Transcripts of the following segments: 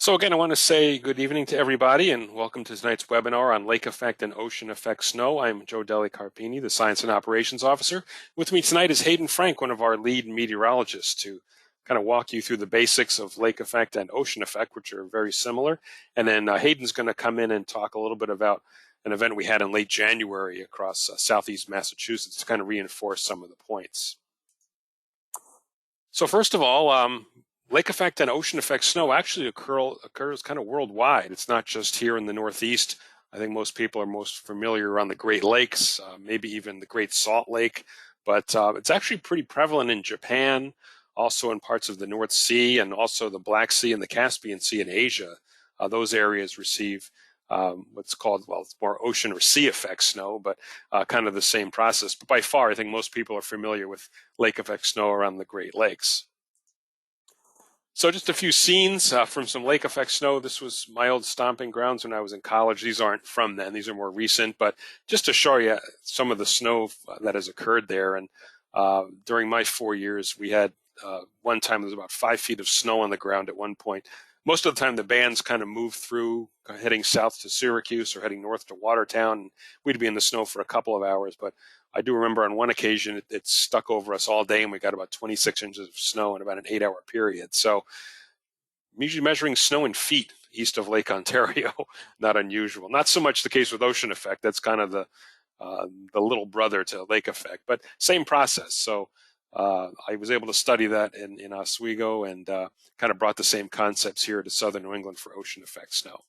So again, I want to say good evening to everybody and welcome to tonight's webinar on lake effect and ocean effect snow. I'm Joe Deli Carpini, the Science and Operations Officer. With me tonight is Hayden Frank, one of our lead meteorologists, to kind of walk you through the basics of lake effect and ocean effect, which are very similar. And then Hayden's going to come in and talk a little bit about an event we had in late January across southeast Massachusetts to kind of reinforce some of the points. So first of all, lake effect and ocean effect snow actually occurs kind of worldwide. It's not just here in the Northeast. I think most people are most familiar around the Great Lakes, maybe even the Great Salt Lake, but it's actually pretty prevalent in Japan, also in parts of the North Sea, and also the Black Sea and the Caspian Sea in Asia. Those areas receive what's called, well, it's more ocean or sea effect snow, but kind of the same process. But by far, I think most people are familiar with lake effect snow around the Great Lakes. So just a few scenes from some lake effect snow. This was my old stomping grounds when I was in college. These aren't from then. These are more recent, but just to show you some of the snow that has occurred there. And during my 4 years, we had one time there was about 5 feet of snow on the ground at one point. Most of the time, the bands kind of moved through, heading south to Syracuse or heading north to Watertown. And we'd be in the snow for a couple of hours, but I do remember on one occasion it stuck over us all day, and we got about 26 inches of snow in about an 8-hour period. So I'm usually measuring snow in feet east of Lake Ontario. Not unusual. Not so much the case with ocean effect. That's kind of the little brother to lake effect, but same process. So I was able to study that in Oswego and kind of brought the same concepts here to southern New England for ocean effect snow.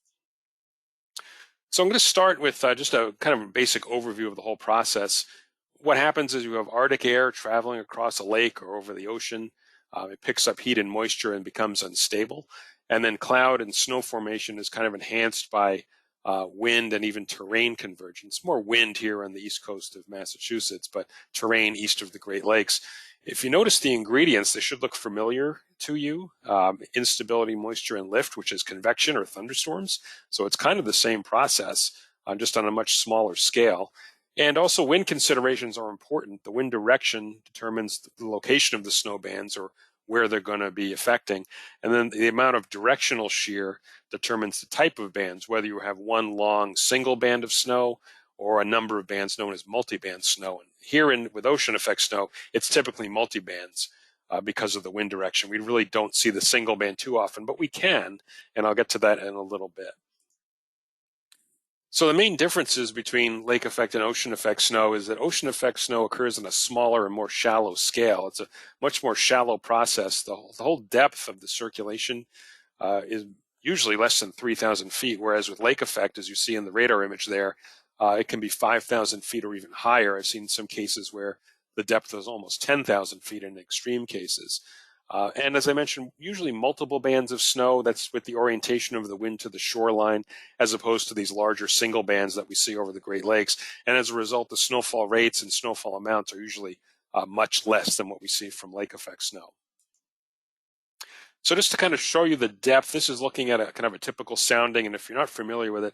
So I'm going to start with just a kind of a basic overview of the whole process. What happens is you have Arctic air traveling across a lake or over the ocean. It picks up heat and moisture and becomes unstable. And then cloud and snow formation is kind of enhanced by wind and even terrain convergence. More wind here on the east coast of Massachusetts, but terrain east of the Great Lakes. If you notice the ingredients, they should look familiar to you. Instability, moisture, and lift, which is convection or thunderstorms. So it's kind of the same process, just on a much smaller scale. And also wind considerations are important. The wind direction determines the location of the snow bands or where they're going to be affecting. And then the amount of directional shear determines the type of bands, whether you have one long single band of snow or a number of bands known as multi-band snow. And here with ocean effect snow, it's typically multi-bands because of the wind direction. We really don't see the single band too often, but we can, and I'll get to that in a little bit. So the main differences between lake effect and ocean effect snow is that ocean effect snow occurs on a smaller and more shallow scale. It's a much more shallow process. The whole depth of the circulation is usually less than 3,000 feet, whereas with lake effect, as you see in the radar image there, it can be 5,000 feet or even higher. I've seen some cases where the depth is almost 10,000 feet in extreme cases. And as I mentioned, usually multiple bands of snow. That's with the orientation of the wind to the shoreline, as opposed to these larger single bands that we see over the Great Lakes. And as a result, the snowfall rates and snowfall amounts are usually much less than what we see from lake effect snow. So just to kind of show you the depth, this is looking at a kind of a typical sounding, and if you're not familiar with it,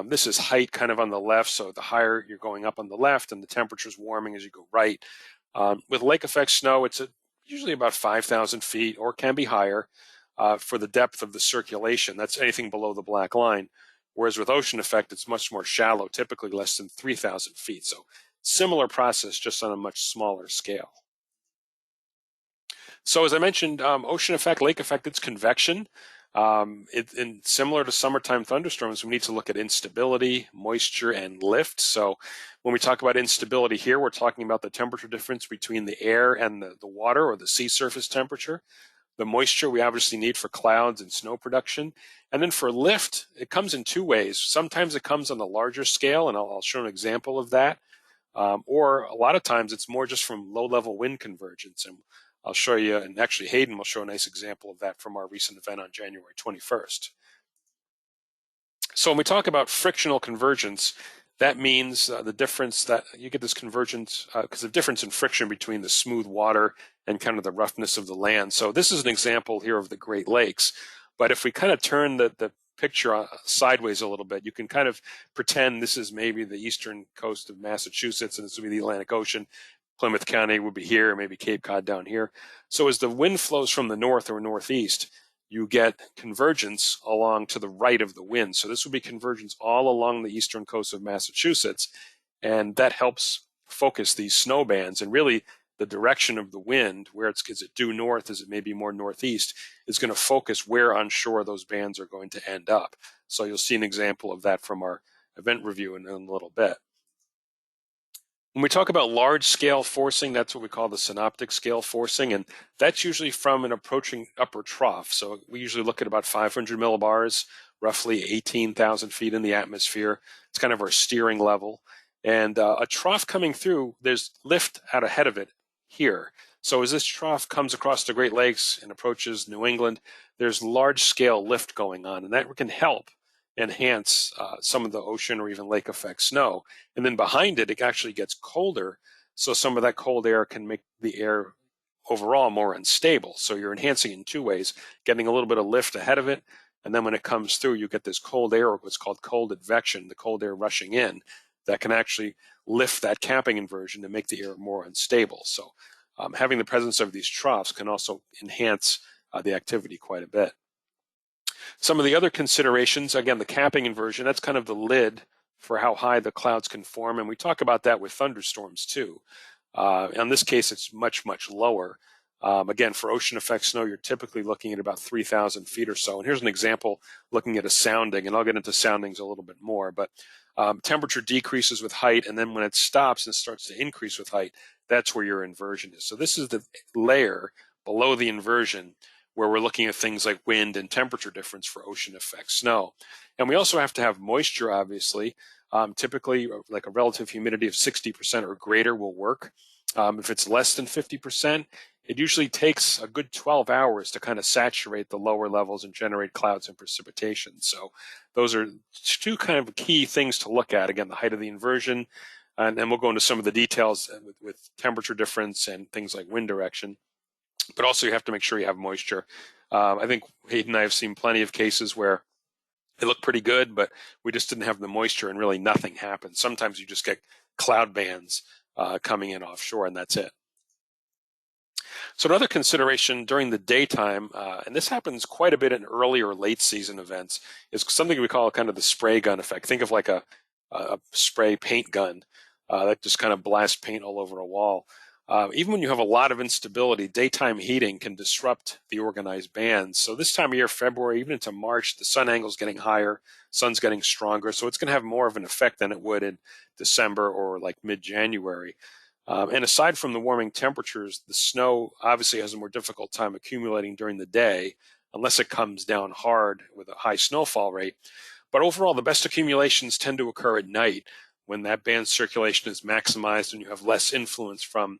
this is height kind of on the left, so the higher you're going up on the left, and the temperature's warming as you go right. With lake effect snow, it's usually about 5,000 feet, or can be higher, for the depth of the circulation. That's anything below the black line. Whereas with ocean effect, it's much more shallow, typically less than 3,000 feet. So similar process, just on a much smaller scale. So as I mentioned, ocean effect, lake effect, it's convection. And similar to summertime thunderstorms, we need to look at instability, moisture, and lift. So when we talk about instability here, we're talking about the temperature difference between the air and the water, or the sea surface temperature. The moisture we obviously need for clouds and snow production. And then for lift, it comes in two ways. Sometimes it comes on a larger scale, and I'll show an example of that. Or a lot of times it's more just from low-level wind convergence. And I'll show you, and actually Hayden will show a nice example of that from our recent event on January 21st. So when we talk about frictional convergence, that means the difference that you get this convergence because of difference in friction between the smooth water and kind of the roughness of the land. So this is an example here of the Great Lakes. But if we kind of turn the picture sideways a little bit, you can kind of pretend this is maybe the eastern coast of Massachusetts, and this would be the Atlantic Ocean. Plymouth County would be here, maybe Cape Cod down here. So as the wind flows from the north or northeast, you get convergence along to the right of the wind. So this would be convergence all along the eastern coast of Massachusetts, and that helps focus these snow bands. And really, the direction of the wind, where is it due north, is it maybe more northeast, is going to focus where on shore those bands are going to end up. So you'll see an example of that from our event review in a little bit. When we talk about large-scale forcing, that's what we call the synoptic scale forcing, and that's usually from an approaching upper trough. So we usually look at about 500 millibars, roughly 18,000 feet in the atmosphere. It's kind of our steering level. And a trough coming through, there's lift out ahead of it here. So as this trough comes across the Great Lakes and approaches New England, there's large-scale lift going on, and that can help enhance some of the ocean or even lake effect snow. And then behind it, it actually gets colder, so some of that cold air can make the air overall more unstable. So you're enhancing in two ways, getting a little bit of lift ahead of it, and then when it comes through, you get this cold air, or what's called cold advection, the cold air rushing in, that can actually lift that capping inversion to make the air more unstable. So having the presence of these troughs can also enhance the activity quite a bit. Some of the other considerations, again, the capping inversion, that's kind of the lid for how high the clouds can form. And we talk about that with thunderstorms too. In this case, it's much, much lower. Again, for ocean effect snow, you're typically looking at about 3,000 feet or so. And here's an example looking at a sounding, and I'll get into soundings a little bit more. But temperature decreases with height, and then when it stops and starts to increase with height, that's where your inversion is. So this is the layer below the inversion where we're looking at things like wind and temperature difference for ocean effect snow. And we also have to have moisture, obviously. Typically, like a relative humidity of 60% or greater will work. If it's less than 50%, it usually takes a good 12 hours to kind of saturate the lower levels and generate clouds and precipitation. So those are two kind of key things to look at. Again, the height of the inversion, and then we'll go into some of the details with temperature difference and things like wind direction. But also you have to make sure you have moisture. I think Hayden and I have seen plenty of cases where they look pretty good, but we just didn't have the moisture and really nothing happened. Sometimes you just get cloud bands coming in offshore, and that's it. So another consideration during the daytime, and this happens quite a bit in early or late season events, is something we call kind of the spray gun effect. Think of like a spray paint gun that just kind of blasts paint all over a wall. Even when you have a lot of instability, daytime heating can disrupt the organized bands. So this time of year, February, even into March, the sun angle is getting higher, sun's getting stronger, so it's going to have more of an effect than it would in December or like mid-January. And aside from the warming temperatures, the snow obviously has a more difficult time accumulating during the day, unless it comes down hard with a high snowfall rate. But overall, the best accumulations tend to occur at night, when that band circulation is maximized and you have less influence from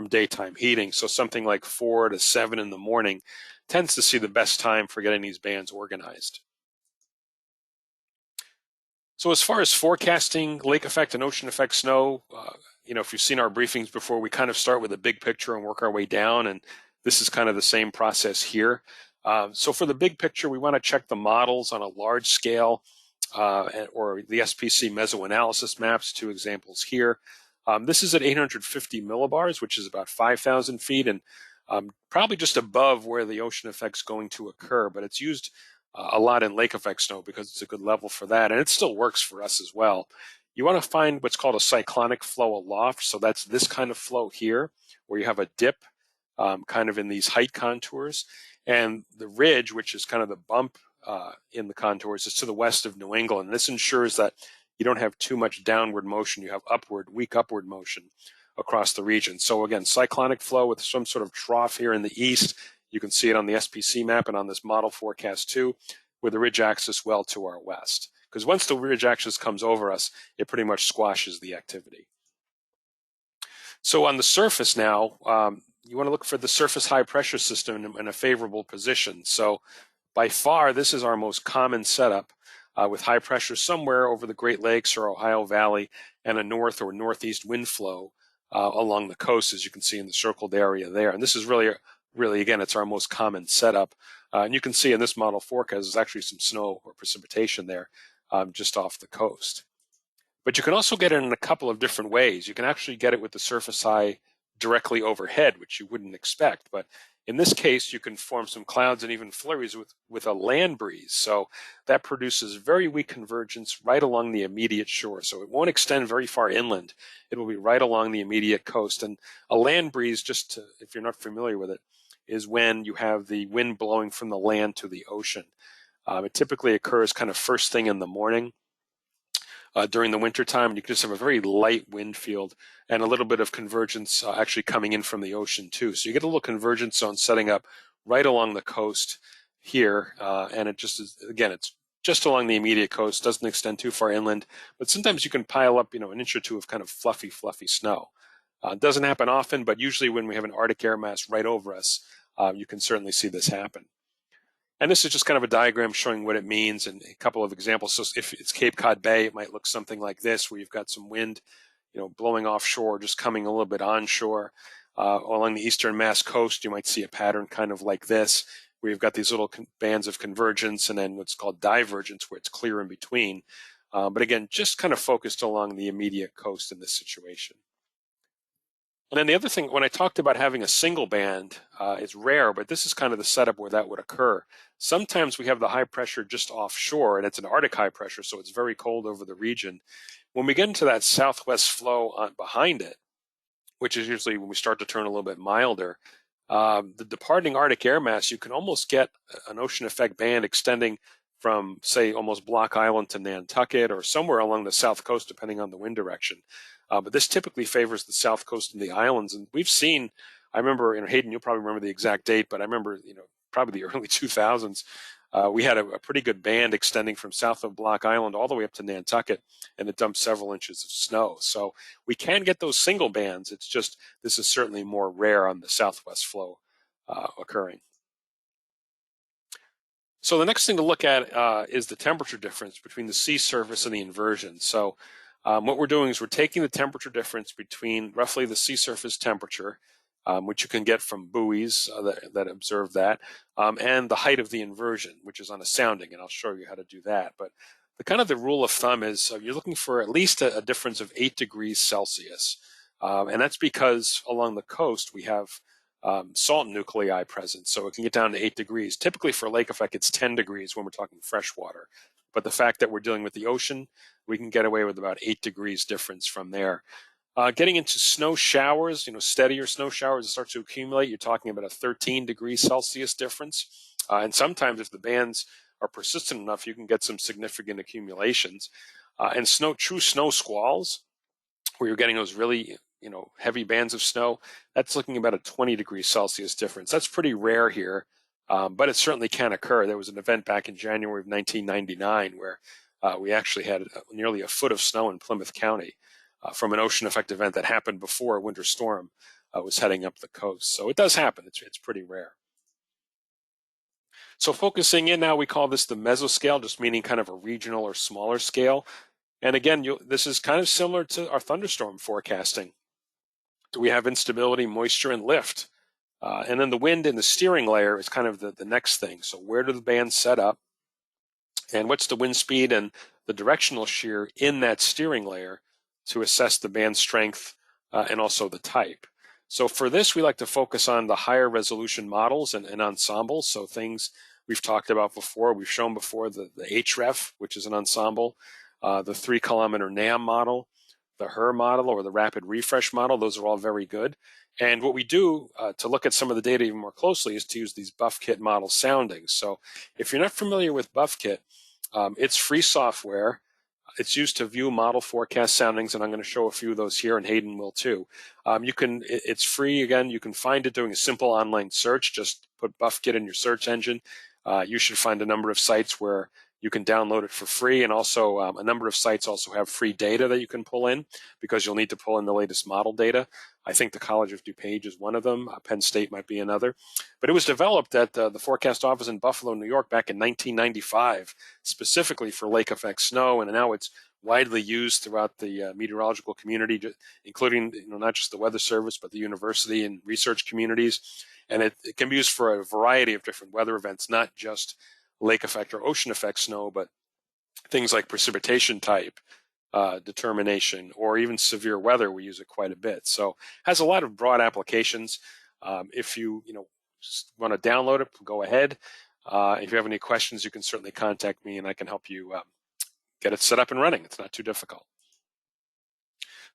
daytime heating. So something like 4 to 7 in the morning tends to see the best time for getting these bands organized. So as far as forecasting lake effect and ocean effect snow, if you've seen our briefings before, we kind of start with a big picture and work our way down, and this is kind of the same process here. So for the big picture, we want to check the models on a large scale, or the SPC mesoanalysis maps, two examples here. This is at 850 millibars, which is about 5,000 feet, and probably just above where the ocean effect's going to occur, but it's used a lot in lake effect snow because it's a good level for that, and it still works for us as well. You want to find what's called a cyclonic flow aloft, so that's this kind of flow here, where you have a dip kind of in these height contours, and the ridge, which is kind of the bump in the contours, is to the west of New England. This ensures that you don't have too much downward motion. You have weak upward motion across the region. So again, cyclonic flow with some sort of trough here in the east. You can see it on the SPC map and on this model forecast too, with the ridge axis well to our west. Because once the ridge axis comes over us, it pretty much squashes the activity. So on the surface now, you want to look for the surface high pressure system in a favorable position. So by far, this is our most common setup with high pressure somewhere over the Great Lakes or Ohio Valley and a north or northeast wind flow along the coast, as you can see in the circled area there. And this is really, again, it's our most common setup. And you can see in this model forecast, there's actually some snow or precipitation there just off the coast. But you can also get it in a couple of different ways. You can actually get it with the surface high directly overhead, which you wouldn't expect. But in this case, you can form some clouds and even flurries with a land breeze. So that produces very weak convergence right along the immediate shore. So it won't extend very far inland. It will be right along the immediate coast. And a land breeze, if you're not familiar with it, is when you have the wind blowing from the land to the ocean. It typically occurs kind of first thing in the morning during the wintertime, and you can just have a very light wind field and a little bit of convergence actually coming in from the ocean too. So you get a little convergence zone setting up right along the coast here, and it just is, again, it's just along the immediate coast, doesn't extend too far inland, but sometimes you can pile up, an inch or two of kind of fluffy snow. It doesn't happen often, but usually when we have an Arctic air mass right over us, you can certainly see this happen. And this is just kind of a diagram showing what it means and a couple of examples. So if it's Cape Cod Bay, it might look something like this, where you've got some wind, blowing offshore, just coming a little bit onshore. Along the eastern Mass coast, you might see a pattern kind of like this, where you've got these little bands of convergence and then what's called divergence, where it's clear in between. But again, just kind of focused along the immediate coast in this situation. And then the other thing, when I talked about having a single band, it's rare, but this is kind of the setup where that would occur. Sometimes we have the high pressure just offshore, and it's an Arctic high pressure, so it's very cold over the region. When we get into that southwest flow behind it, which is usually when we start to turn a little bit milder, the departing Arctic air mass, you can almost get an ocean effect band extending from, say, almost Block Island to Nantucket or somewhere along the south coast, depending on the wind direction. But this typically favors the south coast and the islands. And we've seen, I remember, Hayden, you'll probably remember the exact date, but I remember, probably the early 2000s, we had a pretty good band extending from south of Block Island all the way up to Nantucket, and it dumped several inches of snow. So we can get those single bands. It's just, this is certainly more rare on the southwest flow occurring. So the next thing to look at is the temperature difference between the sea surface and the inversion. So what we're doing is we're taking the temperature difference between roughly the sea surface temperature, which you can get from buoys that observe that, and the height of the inversion, which is on a sounding, and I'll show you how to do that. But the rule of thumb is you're looking for at least a difference of 8 degrees Celsius. And that's because along the coast we have salt nuclei present, so it can get down to 8 degrees. Typically for lake effect, it's 10 degrees when we're talking freshwater. But the fact that we're dealing with the ocean, we can get away with about 8 degrees difference from there. Getting into snow showers, steadier snow showers that start to accumulate, you're talking about a 13 degrees Celsius difference. And sometimes if the bands are persistent enough, you can get some significant accumulations. And true snow squalls, where you're getting those really, heavy bands of snow, that's looking about a 20 degrees Celsius difference. That's pretty rare here, but it certainly can occur. There was an event back in January of 1999 where we actually had nearly a foot of snow in Plymouth County from an ocean effect event that happened before a winter storm was heading up the coast. So it does happen. It's pretty rare. So focusing in now, we call this the mesoscale, just meaning kind of a regional or smaller scale. And again, this is kind of similar to our thunderstorm forecasting. So we have instability, moisture, and lift. And then the wind in the steering layer is kind of the next thing. So where do the bands set up? And what's the wind speed and the directional shear in that steering layer to assess the band strength and also the type? So for this, we like to focus on the higher resolution models and ensembles. So things we've talked about before, we've shown before the HREF, which is an ensemble, the 3 kilometer NAM model, the HER model, or the rapid refresh model. Those are all very good. And what we do to look at some of the data even more closely is to use these BuffKit model soundings. So if you're not familiar with BuffKit, it's free software. It's used to view model forecast soundings, and I'm going to show a few of those here, and Hayden will too. It's free. Again, you can find it doing a simple online search. Just put BuffKit in your search engine. You should find a number of sites where you can download it for free, and also a number of sites also have free data that you can pull in, because you'll need to pull in the latest model data. I think the College of DuPage is one of them. Penn State might be another. But it was developed at the forecast office in Buffalo, New York back in 1995, specifically for lake effect snow, and now it's widely used throughout the meteorological community, including not just the Weather Service, but the university and research communities. And it can be used for a variety of different weather events, not just lake effect or ocean effect snow, but things like precipitation type, determination, or even severe weather, we use it quite a bit. So it has a lot of broad applications. If you want to download it, go ahead. If you have any questions, you can certainly contact me and I can help you get it set up and running. It's not too difficult.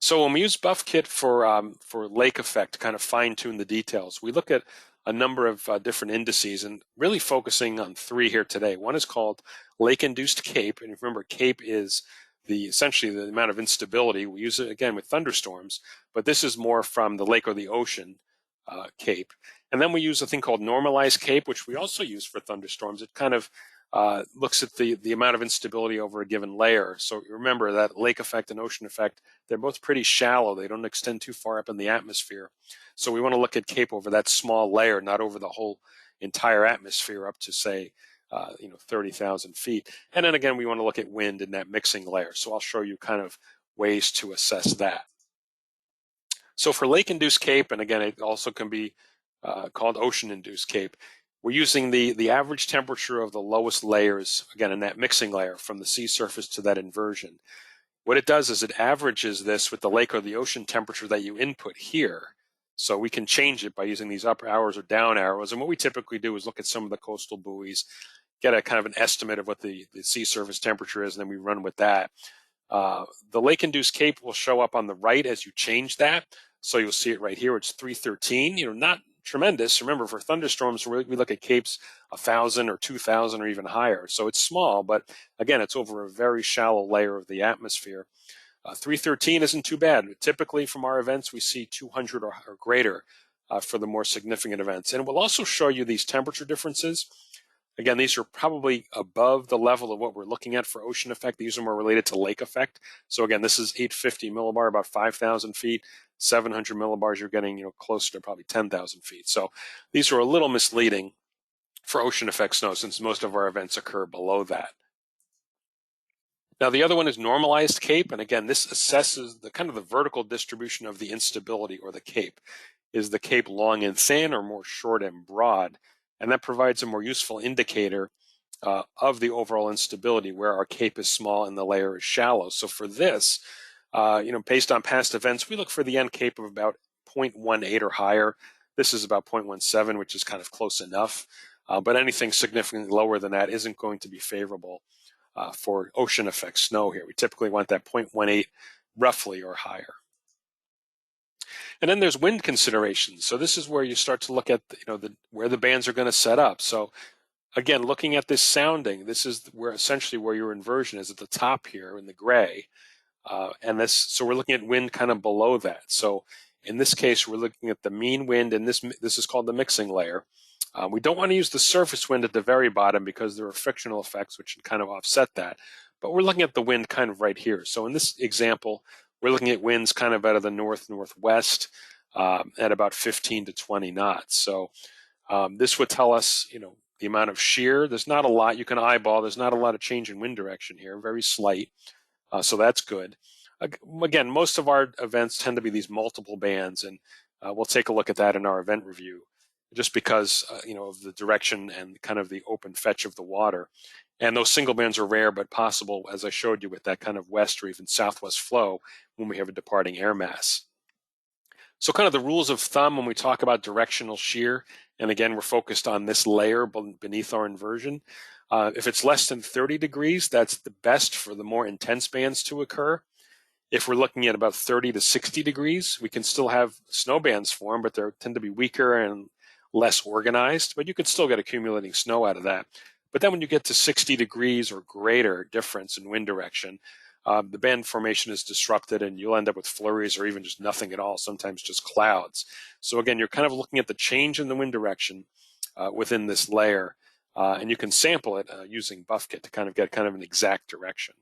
So when we use BuffKit for lake effect to kind of fine tune the details, we look at a number of different indices and really focusing on three here today. One is called lake-induced CAPE, and remember CAPE is essentially the amount of instability. We use it again with thunderstorms, but this is more from the lake or the ocean CAPE. And then we use a thing called normalized CAPE, which we also use for thunderstorms. It kind of looks at the amount of instability over a given layer. So remember that lake effect and ocean effect, they're both pretty shallow. They don't extend too far up in the atmosphere. So we want to look at CAPE over that small layer, not over the whole entire atmosphere up to, say, 30,000 feet. And then again, we want to look at wind in that mixing layer. So I'll show you kind of ways to assess that. So for lake-induced CAPE, and again, it also can be called ocean-induced CAPE, we're using the average temperature of the lowest layers, again, in that mixing layer from the sea surface to that inversion. What it does is it averages this with the lake or the ocean temperature that you input here. So we can change it by using these up arrows or down arrows. And what we typically do is look at some of the coastal buoys, get a kind of an estimate of what the sea surface temperature is, and then we run with that. The lake-induced CAPE will show up on the right as you change that. So you'll see it right here. It's 313, not tremendous. Remember, for thunderstorms, we look at CAPEs 1,000 or 2,000 or even higher. So it's small, but again, it's over a very shallow layer of the atmosphere. 313 isn't too bad. Typically from our events, we see 200 or greater for the more significant events. And we'll also show you these temperature differences. Again, these are probably above the level of what we're looking at for ocean effect. These are more related to lake effect. So again, this is 850 millibar, about 5,000 feet. 700 millibars, you're getting closer to probably 10,000 feet. So these are a little misleading for ocean effect snow since most of our events occur below that. Now the other one is normalized CAPE, and again, this assesses the kind of the vertical distribution of the instability or the CAPE. Is the CAPE long and thin or more short and broad? And that provides a more useful indicator of the overall instability where our CAPE is small and the layer is shallow. So for this, based on past events, we look for the end CAPE of about 0.18 or higher. This is about 0.17, which is kind of close enough. But anything significantly lower than that isn't going to be favorable for ocean effect snow here. We typically want that 0.18 roughly or higher. And then there's wind considerations. So this is where you start to look at where the bands are going to set up. So again, looking at this sounding, this is essentially where your inversion is at the top here in the gray. So we're looking at wind kind of below that. So in this case, we're looking at the mean wind, and this is called the mixing layer. We don't want to use the surface wind at the very bottom because there are frictional effects which can kind of offset that. But we're looking at the wind kind of right here. So in this example, we're looking at winds kind of out of the north-northwest at about 15 to 20 knots. So this would tell us, the amount of shear. There's not a lot you can eyeball. There's not a lot of change in wind direction here, very slight. So that's good. Again, most of our events tend to be these multiple bands, and we'll take a look at that in our event review, just because of the direction and kind of the open fetch of the water. And those single bands are rare, but possible, as I showed you, with that kind of west or even southwest flow when we have a departing air mass. So kind of the rules of thumb when we talk about directional shear, and again, we're focused on this layer beneath our inversion. If it's less than 30 degrees, that's the best for the more intense bands to occur. If we're looking at about 30 to 60 degrees, we can still have snow bands form, but they tend to be weaker and less organized, but you could still get accumulating snow out of that. But then when you get to 60 degrees or greater difference in wind direction, the band formation is disrupted and you'll end up with flurries or even just nothing at all, sometimes just clouds. So again, you're kind of looking at the change in the wind direction within this layer, and you can sample it using BuffKit to kind of get kind of an exact direction.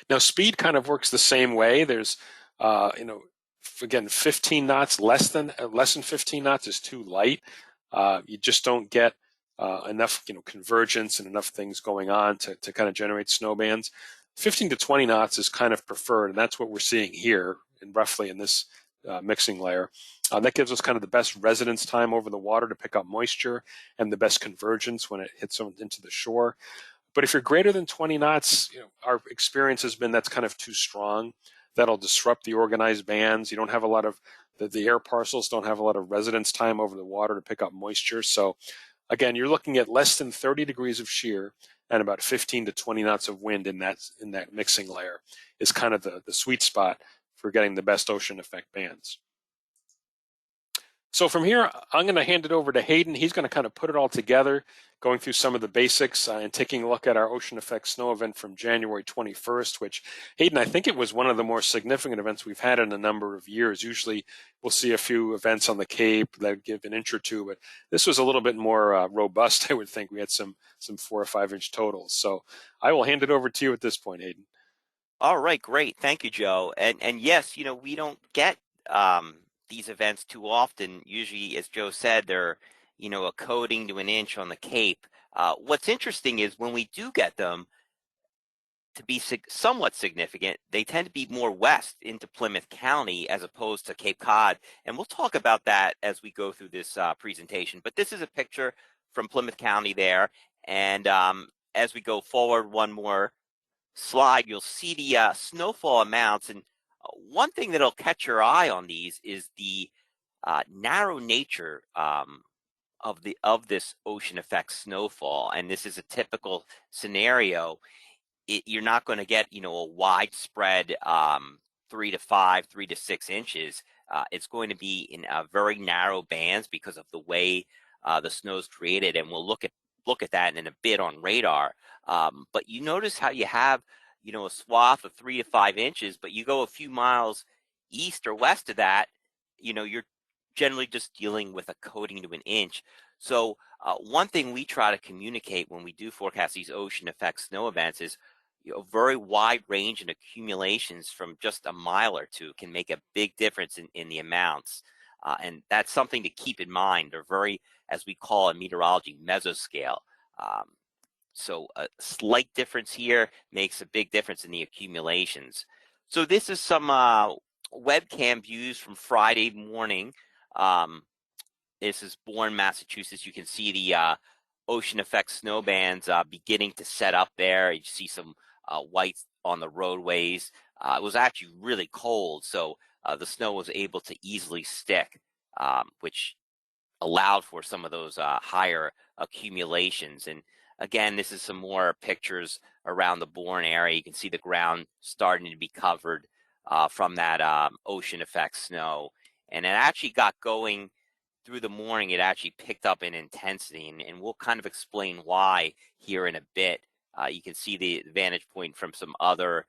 Now, speed kind of works the same way. There's, again, 15 knots, less than 15 knots is too light. You just don't get enough, convergence and enough things going on to kind of generate snow bands. 15 to 20 knots is kind of preferred, and that's what we're seeing here, roughly in this mixing layer. That gives us kind of the best residence time over the water to pick up moisture and the best convergence when it hits into the shore. But if you're greater than 20 knots, our experience has been that's kind of too strong. That'll disrupt the organized bands. You don't have a lot of the air parcels don't have a lot of residence time over the water to pick up moisture. So again, you're looking at less than 30 degrees of shear and about 15 to 20 knots of wind in that mixing layer is kind of the sweet spot for getting the best ocean effect bands. So from here, I'm going to hand it over to Hayden. He's going to kind of put it all together, going through some of the basics and taking a look at our Ocean Effect Snow event from January 21st, which, Hayden, I think it was one of the more significant events we've had in a number of years. Usually we'll see a few events on the Cape that give an inch or two, but this was a little bit more robust, I would think. We had some 4 or 5 inch totals. So I will hand it over to you at this point, Hayden. All right, great. Thank you, Joe. And yes, we don't get these events too often. Usually, as Joe said, they're, a coating to an inch on the Cape. What's interesting is when we do get them to be somewhat significant, they tend to be more west into Plymouth County as opposed to Cape Cod. And we'll talk about that as we go through this presentation. But this is a picture from Plymouth County there. And as we go forward, one more slide, you'll see the snowfall amounts. And one thing that'll catch your eye on these is the narrow nature of this ocean effect snowfall. And this is a typical scenario. You're not going to get, a widespread 3 to 5, 3 to 6 inches. It's going to be in very narrow bands because of the way the snow is created. And we'll look at that in a bit on radar. But you notice how you have, a swath of 3 to 5 inches, but you go a few miles east or west of that, you're generally just dealing with a coating to an inch. So one thing we try to communicate when we do forecast these ocean effect snow events is a very wide range in accumulations from just a mile or two can make a big difference in the amounts. And that's something to keep in mind. They're very, as we call in meteorology, mesoscale. So a slight difference here makes a big difference in the accumulations. So this is some webcam views from Friday morning. This is Bourne, Massachusetts. You can see the ocean effect snow bands beginning to set up there. You see some white on the roadways. It was actually really cold, so the snow was able to easily stick, which allowed for some of those higher accumulations. And again, this is some more pictures around the Bourne area. You can see the ground starting to be covered from that ocean effect snow. And it actually got going through the morning. It actually picked up in intensity, and we'll kind of explain why here in a bit. You can see the vantage point from some other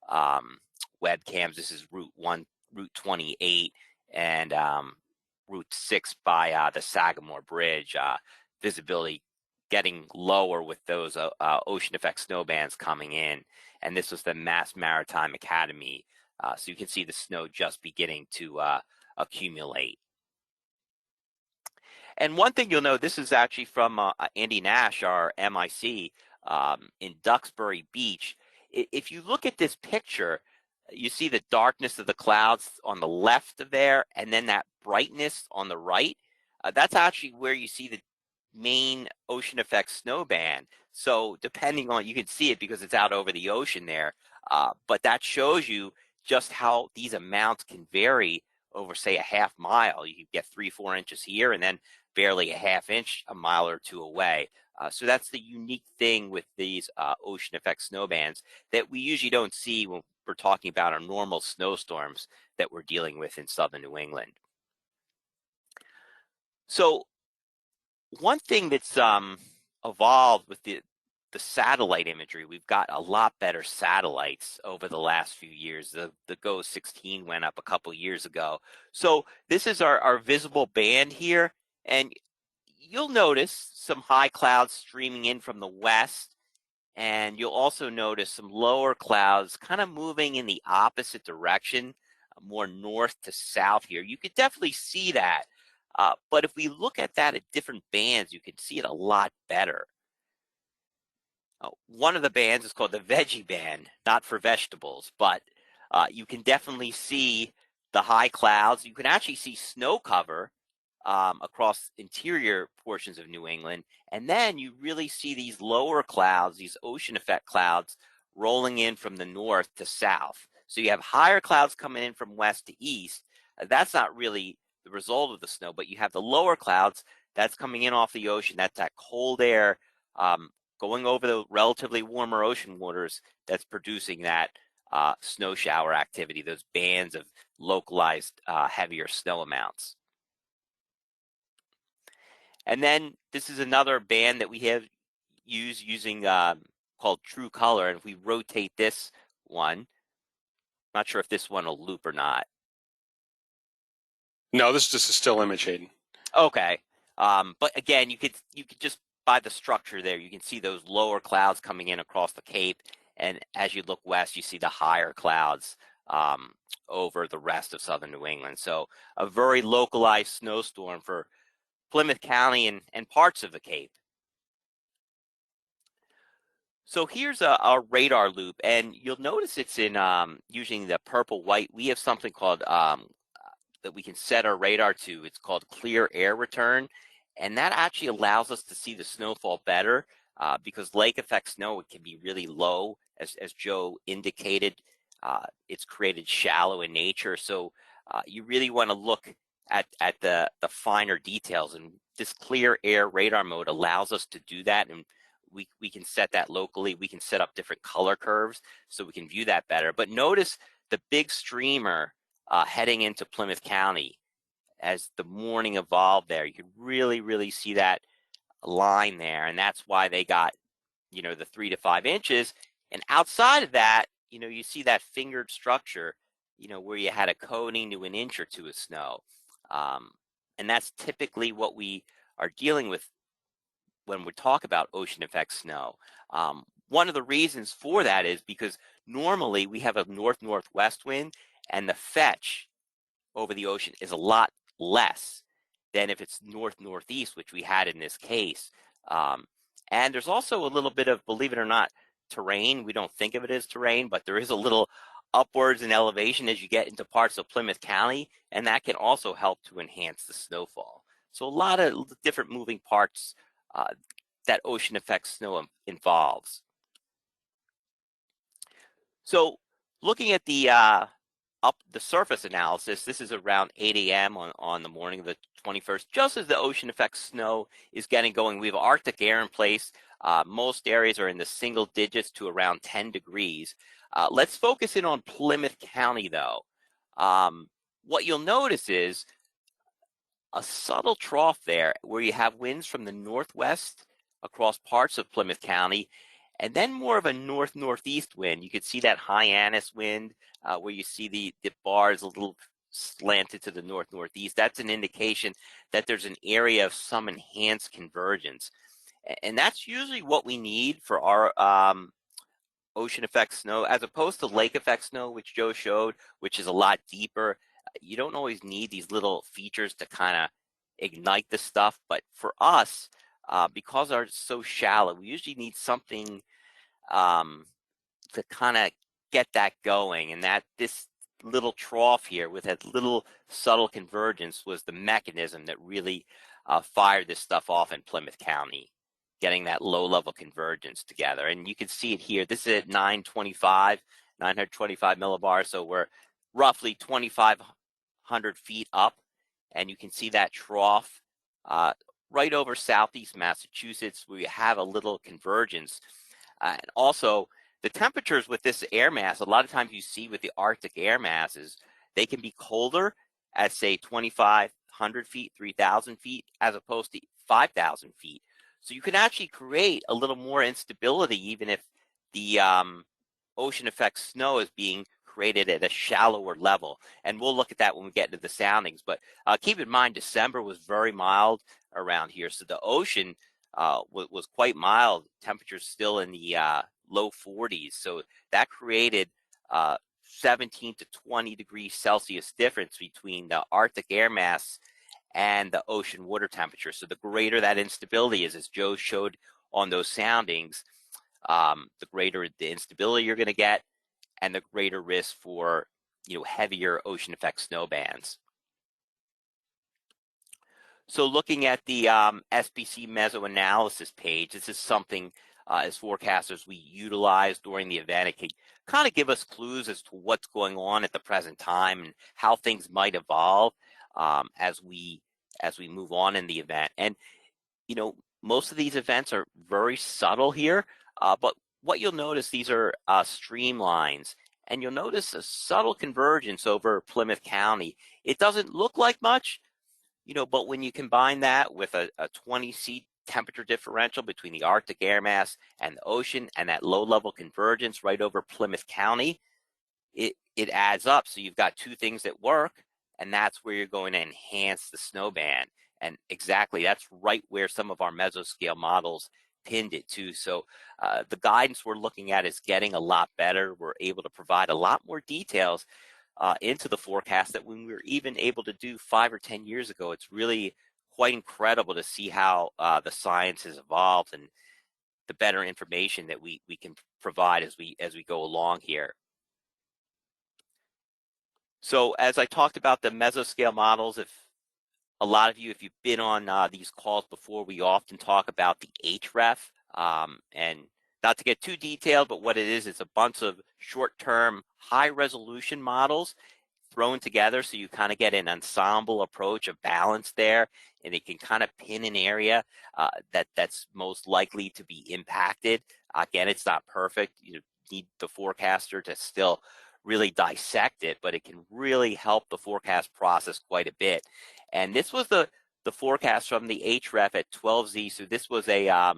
webcams. This is Route 28, and Route 6 by the Sagamore Bridge. Visibility getting lower with those ocean effect snow bands coming in. And this was the Mass Maritime Academy. So you can see the snow just beginning to accumulate. And one thing you'll know, this is actually from Andy Nash, our MIC, in Duxbury Beach. If you look at this picture, you see the darkness of the clouds on the left of there, and then that brightness on the right. That's actually where you see the main ocean effect snow band. So depending on, you can see it because it's out over the ocean there, but that shows you just how these amounts can vary over, say, a half mile. You get 3-4 inches here, and then barely a half inch a mile or two away. So that's the unique thing with these ocean effect snow bands that we usually don't see when we're talking about our normal snowstorms that we're dealing with in southern New England. So one thing that's evolved with the satellite imagery, we've got a lot better satellites over the last few years. The GOES 16 went up a couple years ago. So this is our visible band here, and you'll notice some high clouds streaming in from the west, and you'll also notice some lower clouds kind of moving in the opposite direction, more north to south here. You could definitely see that. But if we look at that at different bands, you can see it a lot better. One of the bands is called the veggie band, not for vegetables, but you can definitely see the high clouds. You can actually see snow cover across interior portions of New England. And then you really see these lower clouds, these ocean effect clouds, rolling in from the north to south. So you have higher clouds coming in from west to east. That's not really the result of the snow, but you have the lower clouds that's coming in off the ocean. That's that cold air um, going over the relatively warmer ocean waters that's producing that snow shower activity, those bands of localized heavier snow amounts. And then this is another band that we have used using called True Color. And if we rotate this one, not sure if this one will loop or not. No, this is just a still image, Hayden. Okay. But again, you could just by the structure there, you can see those lower clouds coming in across the Cape. And as you look west, you see the higher clouds over the rest of southern New England. So a very localized snowstorm for Plymouth County and parts of the Cape. So here's a radar loop, and you'll notice it's in using the purple white. We have something called that we can set our radar to. It's called clear air return, and that actually allows us to see the snowfall better because lake effect snow, it can be really low, as Joe indicated. It's created shallow in nature, so you really want to look at the finer details, and this clear air radar mode allows us to do that, and we can set that locally. We can set up different color curves so we can view that better. But notice the big streamer heading into Plymouth County as the morning evolved there. You could really see that line there, and that's why they got, the 3 to 5 inches. And outside of that, you see that fingered structure, where you had a coating to an inch or two of snow. And that's typically what we are dealing with when we talk about ocean effect snow. One of the reasons for that is because normally we have a north-northwest wind, and the fetch over the ocean is a lot less than if it's north-northeast, which we had in this case. And there's also a little bit of, believe it or not, terrain. We don't think of it as terrain, but there is a little upwards in elevation as you get into parts of Plymouth County, and that can also help to enhance the snowfall. So a lot of different moving parts that ocean effect snow involves. So looking at the surface analysis, this is around 8 a.m. on the morning of the 21st, just as the ocean effect snow is getting going. We have Arctic air in place. Most areas are in the single digits to around 10 degrees. Let's focus in on Plymouth County, though. What you'll notice is a subtle trough there where you have winds from the northwest across parts of Plymouth County, and then more of a north-northeast wind. You could see that Hyannis wind where you see the bars a little slanted to the north-northeast. That's an indication that there's an area of some enhanced convergence. And that's usually what we need for our ocean effect snow, as opposed to lake effect snow, which Joe showed, which is a lot deeper. You don't always need these little features to kind of ignite the stuff. But for us, because ours is so shallow, we usually need something to kind of get that going. And that this little trough here with that little subtle convergence was the mechanism that really fired this stuff off in Plymouth County, getting that low level convergence together. And you can see it here. This is at 925 millibars. So we're roughly 2,500 feet up. And you can see that trough right over southeast Massachusetts, where you have a little convergence. And also, the temperatures with this air mass, a lot of times you see with the Arctic air masses, they can be colder at, say, 2,500 feet, 3,000 feet, as opposed to 5,000 feet. So you can actually create a little more instability, even if the ocean effect snow is being created at a shallower level. And we'll look at that when we get into the soundings. But keep in mind, December was very mild around here. So the ocean was quite mild, temperatures still in the low 40s. So that created 17 to 20 degrees Celsius difference between the Arctic air mass and the ocean water temperature. So the greater that instability is, as Joe showed on those soundings, the greater the instability you're going to get, and the greater risk for heavier ocean effect snow bands. So looking at the SPC mesoanalysis page, this is something as forecasters we utilize during the event. It can kind of give us clues as to what's going on at the present time and how things might evolve as we move on in the event. And most of these events are very subtle here, but what you'll notice, these are streamlines, and you'll notice a subtle convergence over Plymouth County. It doesn't look like much, but when you combine that with a 20°C temperature differential between the Arctic air mass and the ocean and that low level convergence right over Plymouth County, it adds up. So you've got two things that work, and that's where you're going to enhance the snow band. And exactly, that's right where some of our mesoscale models pinned it to. So the guidance we're looking at is getting a lot better. We're able to provide a lot more details into the forecast that when we were even able to do 5 or 10 years ago. It's really quite incredible to see how the science has evolved and the better information that we can provide as we go along here. So as I talked about the mesoscale models, if a lot of you, if you've been on these calls before, we often talk about the HREF, and not to get too detailed, but what it is, it's a bunch of short-term, high-resolution models thrown together, so you kind of get an ensemble approach of balance there, and it can kind of pin an area that's most likely to be impacted. Again, it's not perfect. You need the forecaster to still really dissect it, but it can really help the forecast process quite a bit. And this was the forecast from the HREF at 12Z. So this was a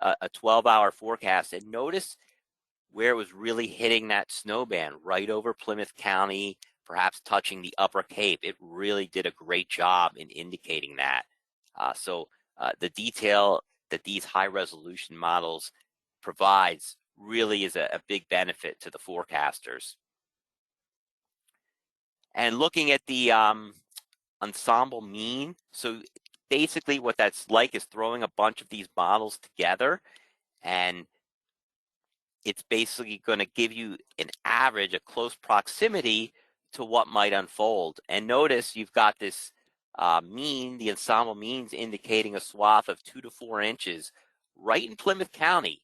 12-hour forecast, and notice where it was really hitting that snow band right over Plymouth County, perhaps touching the Upper Cape. It really did a great job in indicating that. So the detail that these high resolution models provides really is a big benefit to the forecasters. And looking at the ensemble mean, so basically what that's like is throwing a bunch of these models together, and it's basically going to give you an average, a close proximity to what might unfold. And notice you've got this mean, the ensemble means indicating a swath of 2 to 4 inches right in Plymouth County.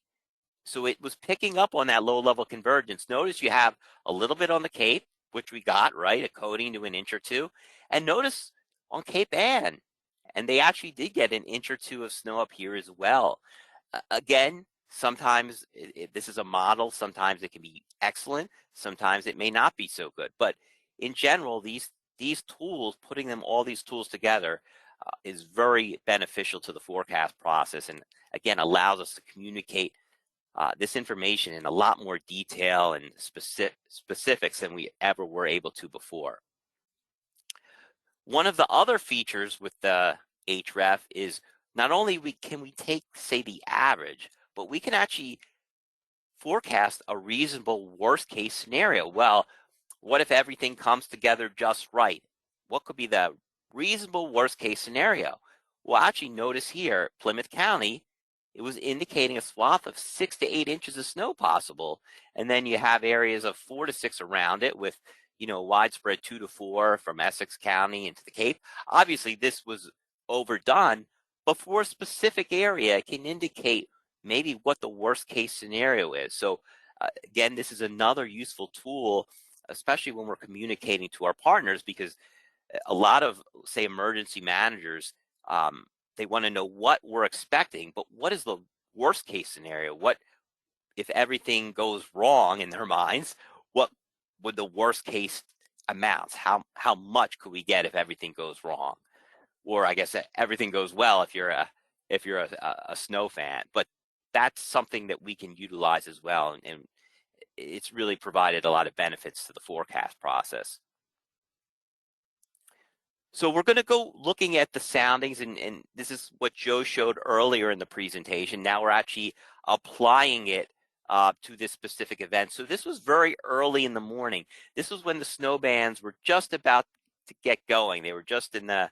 So it was picking up on that low level convergence. Notice you have a little bit on the Cape, which we got, right? A coating to an inch or two. And notice on Cape Ann, and they actually did get an inch or two of snow up here as well. Again, sometimes this is a model, sometimes it can be excellent, sometimes it may not be so good. But in general, these tools, putting all these tools together is very beneficial to the forecast process, and again, allows us to communicate this information in a lot more detail and specifics than we ever were able to before. One of the other features with the HREF is not only can we take, say, the average, but we can actually forecast a reasonable worst case scenario. Well, what if everything comes together just right? What could be the reasonable worst case scenario? Well, actually notice here, Plymouth County, it was indicating a swath of 6 to 8 inches of snow possible. And then you have areas of 4 to 6 around it with, widespread 2 to 4 from Essex County into the Cape. Obviously, this was overdone, but for a specific area, it can indicate maybe what the worst case scenario is. So again, this is another useful tool, especially when we're communicating to our partners, because a lot of, say, emergency managers, they want to know what we're expecting, but what is the worst case scenario? What if everything goes wrong in their minds? What would the worst case amounts? How much could we get if everything goes wrong? Or I guess everything goes well if you're a snow fan. But that's something that we can utilize as well, and it's really provided a lot of benefits to the forecast process. So we're going to go looking at the soundings, and this is what Joe showed earlier in the presentation. Now we're actually applying it to this specific event. So this was very early in the morning. This was when the snow bands were just about to get going. They were just in the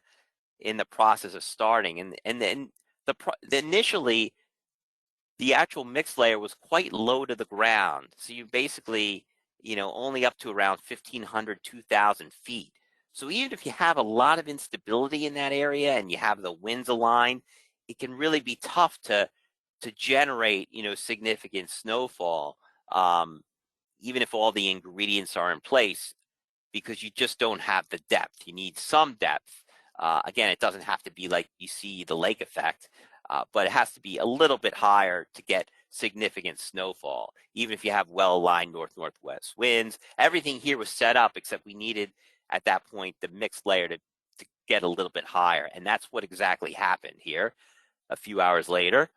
process of starting, and then initially the actual mix layer was quite low to the ground. So you basically, only up to around 1,500, 2,000 feet. So even if you have a lot of instability in that area and you have the winds aligned, it can really be tough to generate, significant snowfall, um, even if all the ingredients are in place, because you just don't have the depth. You need some depth. Again, it doesn't have to be like you see the lake effect, but it has to be a little bit higher to get significant snowfall. Even if you have well-aligned north-northwest winds, everything here was set up except we needed at that point the mixed layer to get a little bit higher. And that's what exactly happened here a few hours later.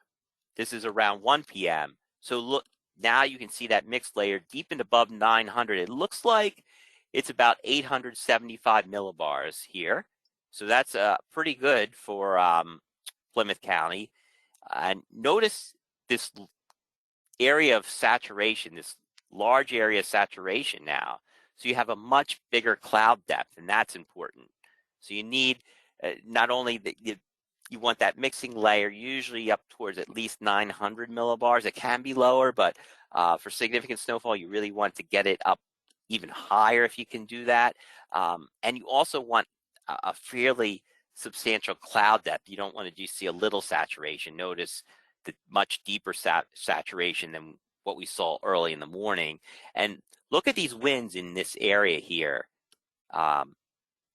This is around 1 p.m. So look, now you can see that mixed layer deepened above 900. It looks like it's about 875 millibars here. So that's pretty good for Plymouth County. And notice this area of saturation, this large area of saturation now. So you have a much bigger cloud depth, and that's important. So you need not only you want that mixing layer usually up towards at least 900 millibars. It can be lower, but for significant snowfall, you really want to get it up even higher if you can do that. And you also want a fairly substantial cloud depth. You don't want to just see a little saturation. Notice the much deeper saturation than what we saw early in the morning. And look at these winds in this area here.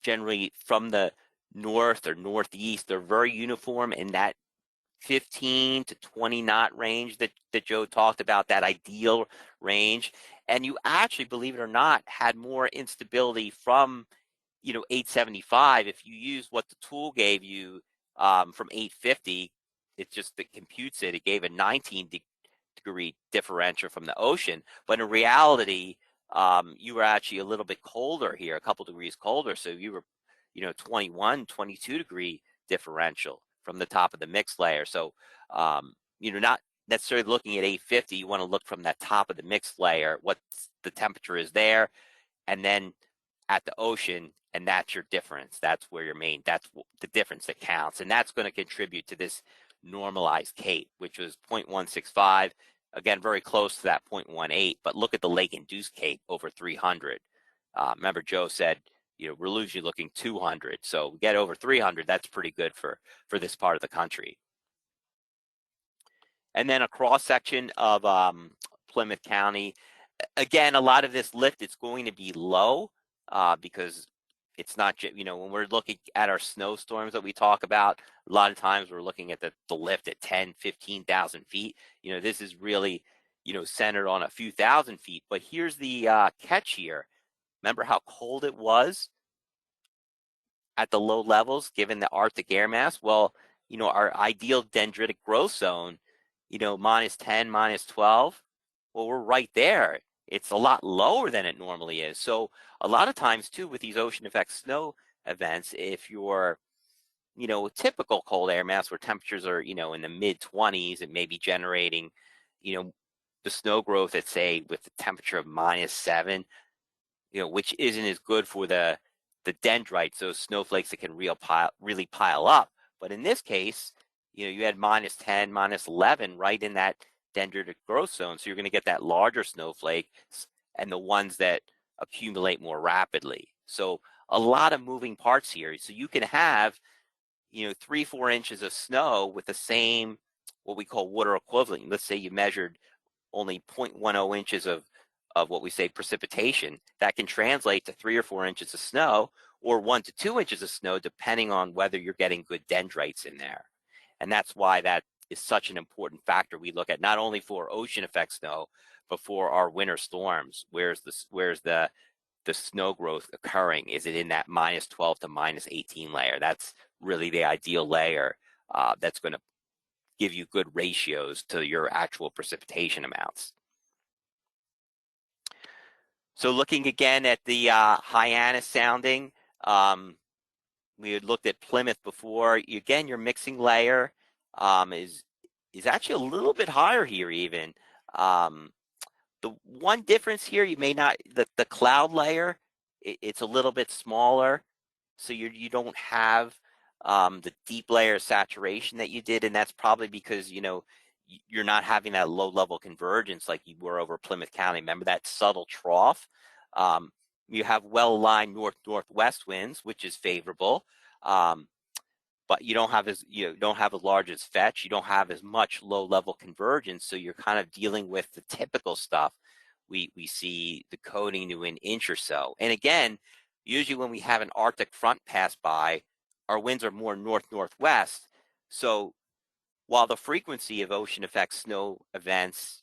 Generally from the north or northeast, they're very uniform in that 15 to 20 knot range that Joe talked about, that ideal range. And you actually, believe it or not, had more instability from 875. If you use what the tool gave you from 850, it just it computes it. It gave a 19-degree differential from the ocean, but in reality, you were actually a little bit colder here, a couple degrees colder. So you were, 21, 22-degree differential from the top of the mixed layer. So, not necessarily looking at 850. You want to look from that top of the mixed layer, what the temperature is there, and then at the ocean, and that's your difference. That's where that's the difference that counts. And that's going to contribute to this normalized CAPE, which was 0.165. Again, very close to that 0.18, but look at the lake-induced CAPE over 300. Remember, Joe said, we're usually looking 200. So get over 300, that's pretty good for this part of the country. And then a cross-section of Plymouth County. Again, a lot of this lift is going to be low because it's not, when we're looking at our snowstorms that we talk about, a lot of times we're looking at the lift at 10, 15,000 feet. This is really, centered on a few thousand feet. But here's the catch here. Remember how cold it was at the low levels given the Arctic air mass? Well, our ideal dendritic growth zone, minus 10, minus 12, well, we're right there. It's a lot lower than it normally is. So a lot of times too, with these ocean effect snow events, if you're, typical cold air mass where temperatures are, in the mid 20s and maybe generating, the snow growth at, say, with the temperature of minus 7, which isn't as good for the dendrites, those snowflakes that can really pile up. But in this case, you had minus 10, minus 11 right in that dendritic growth zone. So you're going to get that larger snowflake and the ones that accumulate more rapidly. So a lot of moving parts here. So you can have, 3-4 inches of snow with the same, what we call water equivalent. Let's say you measured only 0.10 inches of what we say precipitation. That can translate to 3 or 4 inches of snow, or 1 to 2 inches of snow, depending on whether you're getting good dendrites in there. And that's why that is such an important factor we look at, not only for ocean effect snow, but for our winter storms. Where's the snow growth occurring? Is it in that minus 12 to minus 18 layer? That's really the ideal layer that's going to give you good ratios to your actual precipitation amounts. So looking again at the Hyannis sounding, we had looked at Plymouth before. Again, your mixing layer is actually a little bit higher here even. The one difference here, you may not, the cloud layer, it's a little bit smaller. So you don't have the deep layer of saturation that you did. And that's probably because, you're not having that low level convergence like you were over Plymouth County. Remember that subtle trough? you have well-aligned north-northwest winds, which is favorable. Um, but you don't have as large as fetch. You don't have as much low-level convergence, so you're kind of dealing with the typical stuff. We see the coating to an inch or so. And again, usually when we have an Arctic front pass by, our winds are more north-northwest. So while the frequency of ocean effect snow events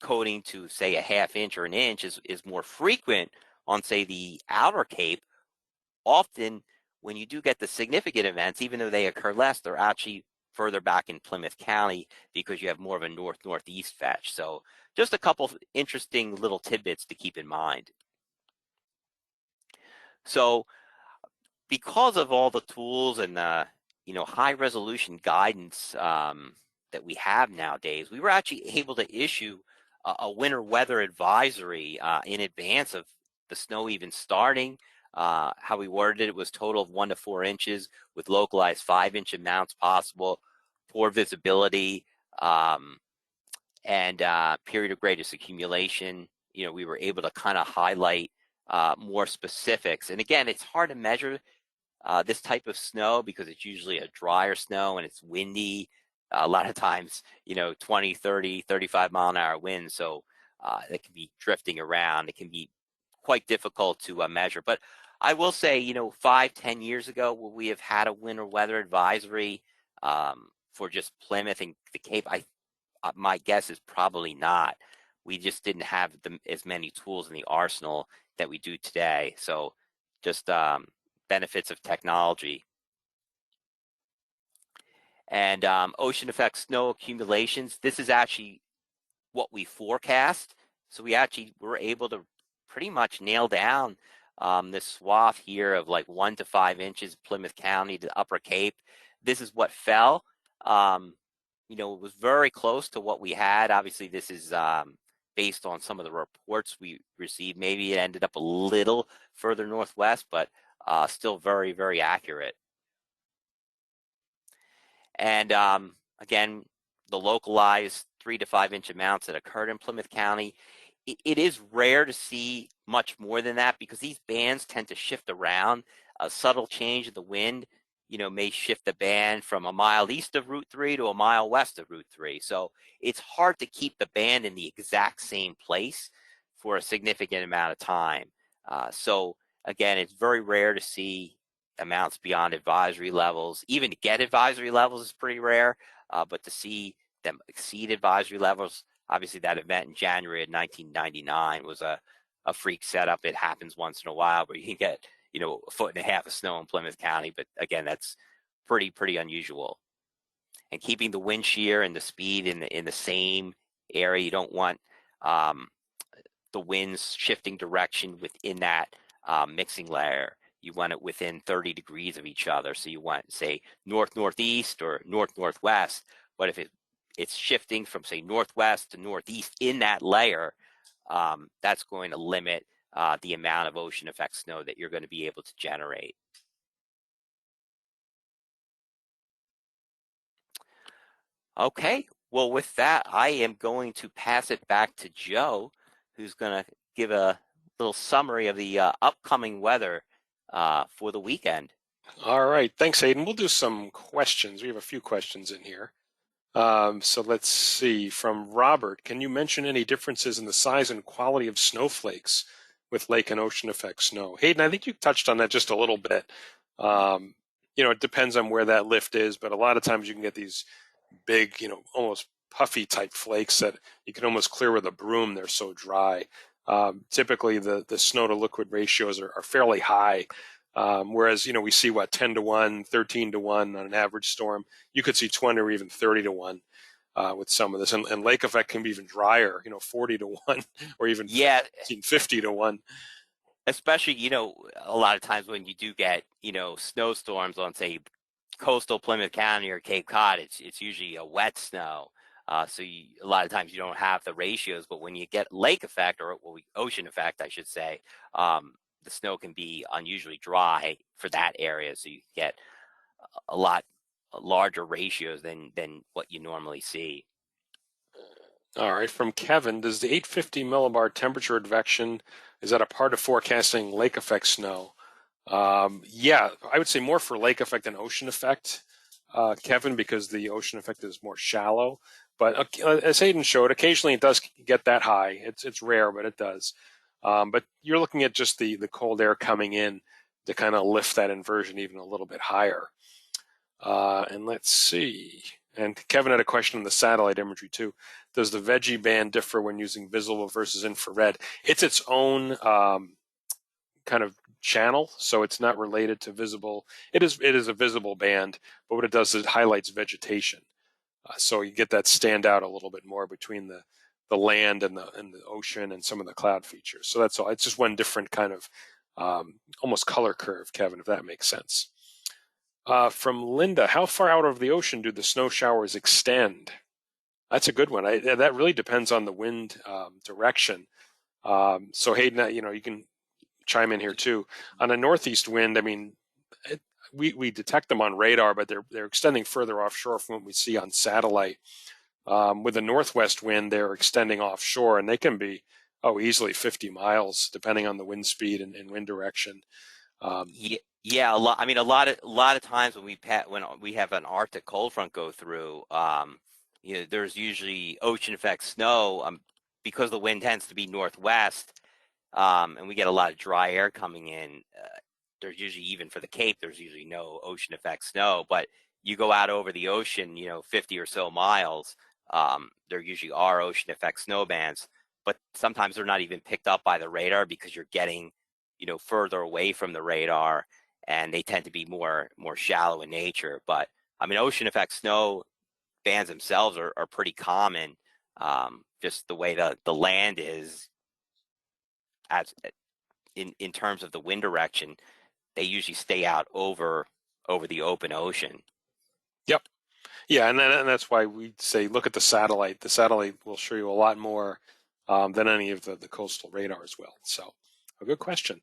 coating to say a half inch or an inch is more frequent on say the outer Cape, often when you do get the significant events, even though they occur less, they're actually further back in Plymouth County because you have more of a north-northeast fetch. So just a couple of interesting little tidbits to keep in mind. So because of all the tools and high resolution guidance that we have nowadays, we were actually able to issue a winter weather advisory in advance of the snow even starting. How we worded it was total of 1 to 4 inches with localized 5-inch amounts possible, poor visibility, and period of greatest accumulation. We were able to kind of highlight more specifics. And again, it's hard to measure this type of snow because it's usually a drier snow and it's windy. A lot of times, 20, 30, 35 mile an hour winds. So it can be drifting around. It can be quite difficult to measure. But I will say, 5, 10 years ago, will we have had a winter weather advisory for just Plymouth and the Cape? My guess is probably not. We just didn't have as many tools in the arsenal that we do today. So just benefits of technology. And ocean effect snow accumulations, this is actually what we forecast. So we actually were able to pretty much nail down this swath here of like 1 to 5 inches, Plymouth County to Upper Cape. This is what fell. It was very close to what we had. Obviously, this is based on some of the reports we received. Maybe it ended up a little further northwest, but still very, very accurate. And again, the localized 3 to 5 inch amounts that occurred in Plymouth County, it is rare to see much more than that because these bands tend to shift around. A subtle change in the wind, may shift the band from a mile east of Route 3 to a mile west of Route 3. So it's hard to keep the band in the exact same place for a significant amount of time. So again, it's very rare to see amounts beyond advisory levels. Even to get advisory levels is pretty rare, but to see them exceed advisory levels, obviously that event in January of 1999 was a freak setup. It happens once in a while where you can get, a foot and a half of snow in Plymouth County, but again, that's pretty unusual. And keeping the wind shear and the speed in the same area, you don't want the winds shifting direction within that mixing layer. You want it within 30 degrees of each other. So you want, say, north-northeast or north-northwest. But if it's shifting from, say, northwest to northeast in that layer, that's going to limit the amount of ocean effect snow that you're going to be able to generate. Okay, well, with that, I am going to pass it back to Joe, who's going to give a little summary of the upcoming weather for the weekend. All right, thanks, Hayden. We'll do some questions. We have a few questions in here. So let's see. From Robert, can you mention any differences in the size and quality of snowflakes with lake and ocean effect snow? Hayden, I think you touched on that just a little bit. It depends on where that lift is, but a lot of times you can get these big, almost puffy type flakes that you can almost clear with a broom. They're so dry. Typically, the snow to liquid ratios are fairly high. Whereas, we see 10 to 1, 13 to 1 on an average storm. You could see 20 or even 30 to 1 with some of this. And lake effect can be even drier, 40 to 1 or even Yeah, 50 to 1. especially, a lot of times when you do get, snowstorms on, say, coastal Plymouth County or Cape Cod, it's usually a wet snow. So a lot of times you don't have the ratios, but when you get lake effect or ocean effect, I should say, the snow can be unusually dry for that area. So you get a lot larger ratios than what you normally see. All right, from Kevin, does the 850 millibar temperature advection, is that a part of forecasting lake effect snow? Yeah, I would say more for lake effect than ocean effect, Kevin, because the ocean effect is more shallow. But as Hayden showed, occasionally it does get that high. It's rare, but it does. But you're looking at just the cold air coming in to kind of lift that inversion even a little bit higher. And let's see. And Kevin had a question on the satellite imagery too. Does the veggie band differ when using visible versus infrared? It's its own kind of channel, so it's not related to visible. It is a visible band, but what it does is it highlights vegetation, so you get that stand out a little bit more between the land and the ocean and some of the cloud features. So that's all. It's just one different kind of almost color curve, Kevin, if that makes sense. From Linda, how far out of the ocean do the snow showers extend? That's a good one. That really depends on the wind direction. So Hayden, you can chime in here too. On a northeast wind, I mean, it, we detect them on radar, but they're extending further offshore from what we see on satellite. With a northwest wind, they're extending offshore, and they can be easily 50 miles depending on the wind speed and wind direction. Um, Yeah, yeah, a lot. I mean, a lot of times when when we have an Arctic cold front go through, there's usually ocean effect snow, because the wind tends to be northwest, and we get a lot of dry air coming in. There's usually, even for the Cape, there's usually no ocean effect snow. But you go out over the ocean, 50 or so miles, there usually are ocean effect snow bands. But sometimes they're not even picked up by the radar because you're getting, further away from the radar, and they tend to be more shallow in nature. But I mean, ocean effect snow bands themselves are pretty common. Just the way the land is, as in terms of the wind direction, they usually stay out over the open ocean. yep. Yeah, and that's why we say look at the satellite. The satellite will show you a lot more than any of the coastal radars will. So, a good question.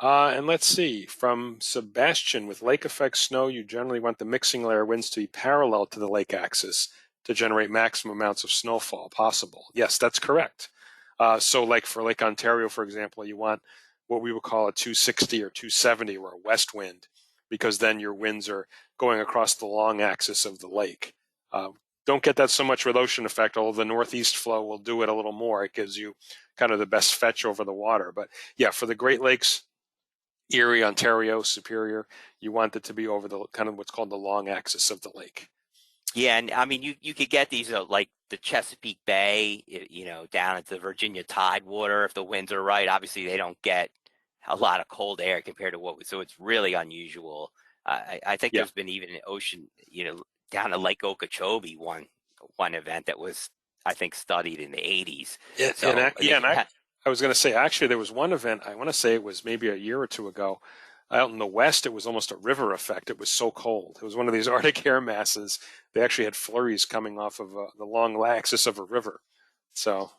And let's see, from Sebastian, with lake effect snow, you generally want the mixing layer winds to be parallel to the lake axis to generate maximum amounts of snowfall possible. Yes, that's correct. So like for Lake Ontario, for example, you want what we would call a 260 or 270 or a west wind, because then your winds are going across the long axis of the lake. Uh, don't get that so much with ocean effect, although the northeast flow will do it a little more. It gives you kind of the best fetch over the water. But yeah, for the Great Lakes, Erie, Ontario, Superior, you want it to be over the kind of what's called the long axis of the lake. Yeah, and I mean, you could get these, like the Chesapeake Bay, down at the Virginia Tidewater, if the winds are right. Obviously, they don't get a lot of cold air compared to so it's really unusual. I think Yeah. there's been even an ocean, down at Lake Okeechobee, one event that was, I think, studied in the 80s. So Yeah, they and I was going to say, actually, there was one event, I want to say it was maybe a year or two ago. Out in the West, it was almost a river effect. It was so cold. It was one of these Arctic air masses. They actually had flurries coming off of the long axis of a river. So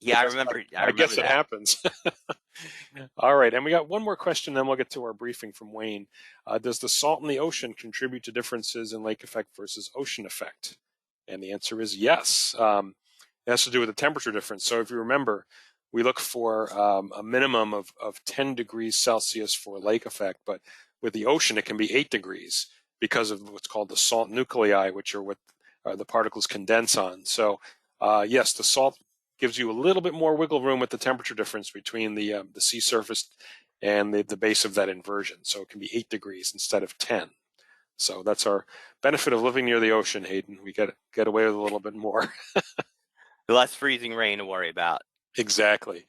I yeah, I guess remember I I remember guess it that. happens. All right, and we got one more question, then we'll get to our briefing from Wayne. Does the salt in the ocean contribute to differences in lake effect versus ocean effect? And the answer is yes. It has to do with the temperature difference. So if you remember, we look for a minimum of 10 degrees Celsius for lake effect, but with the ocean, it can be 8 degrees because of what's called the salt nuclei, which are what the particles condense on. So yes, the salt gives you a little bit more wiggle room with the temperature difference between the sea surface and the base of that inversion. So it can be 8 degrees instead of 10. So that's our benefit of living near the ocean, Hayden. We get away with a little bit more. Less freezing rain to worry about. Exactly.